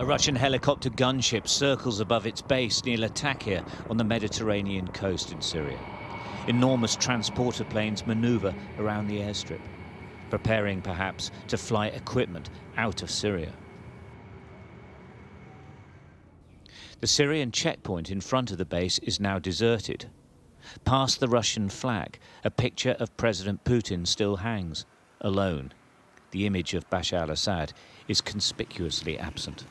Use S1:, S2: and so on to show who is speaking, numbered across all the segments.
S1: A Russian helicopter gunship circles above its base near Latakia on the Mediterranean coast in Syria. Enormous transporter planes maneuver around the airstrip, preparing perhaps to fly equipment out of Syria. The Syrian checkpoint in front of the base is now deserted. Past the Russian flag, a picture of President Putin still hangs, alone. The image of Bashar al Assad is conspicuously absent.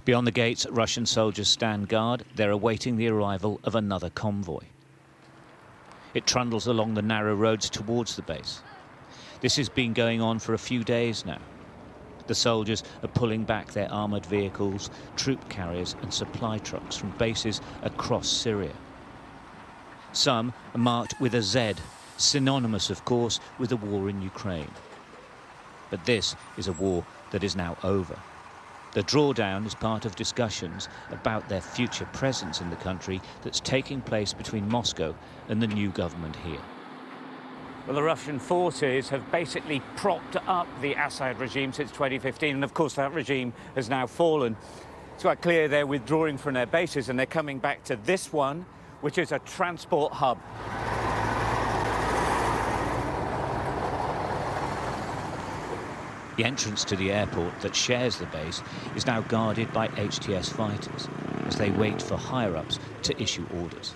S1: Beyond the gates, Russian soldiers stand guard. They're awaiting the arrival of another convoy. It trundles along the narrow roads towards the base. This has been going on for a few days now. The soldiers are pulling back their armoured vehicles, troop carriers and supply trucks from bases across Syria. Some are marked with a Z, synonymous, of course, with the war in Ukraine. But this is a war that is now over. The drawdown is part of discussions about their future presence in the country that's taking place between Moscow and the new government here.
S2: Well, the Russian forces have basically propped up the Assad regime since 2015, and of course that regime has now fallen. It's quite clear they're withdrawing from their bases and they're coming back to this one, which is a transport hub.
S1: The entrance to the airport that shares the base is now guarded by HTS fighters as they wait for higher-ups to issue orders.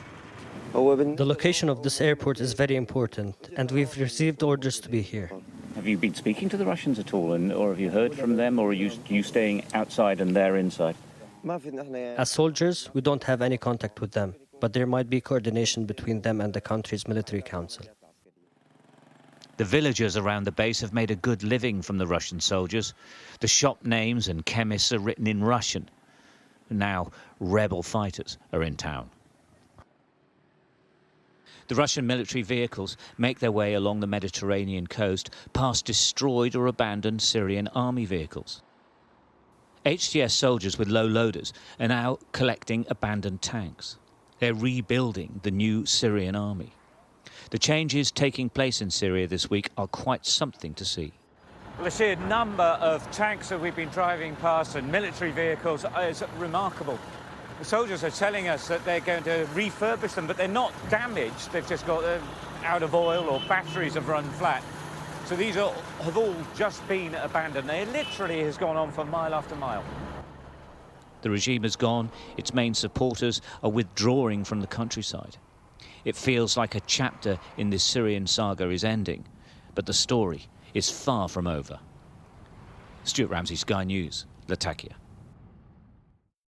S3: The location of this airport is very important, and we've received orders to be here.
S2: Have you been speaking to the Russians at all, or have you heard from them, or are you staying outside and they're inside?
S3: As soldiers, we don't have any contact with them, but there might be coordination between them and the country's military council.
S1: The villagers around the base have made a good living from the Russian soldiers. The shop names and chemists are written in Russian. Now, rebel fighters are in town. The Russian military vehicles make their way along the Mediterranean coast past destroyed or abandoned Syrian army vehicles. HTS soldiers with low loaders are now collecting abandoned tanks. They're rebuilding the new Syrian army. The changes taking place in Syria this week are quite something to see.
S2: Well, the sheer number of tanks that we've been driving past and military vehicles is remarkable. The soldiers are telling us that they're going to refurbish them, but they're not damaged. They've just got out of oil or batteries have run flat. So these have all just been abandoned. It literally has gone on for mile after mile.
S1: The regime has gone. Its main supporters are withdrawing from the countryside. It feels like a chapter in this Syrian saga is ending, but the story is far from over. Stuart Ramsay, Sky News, Latakia.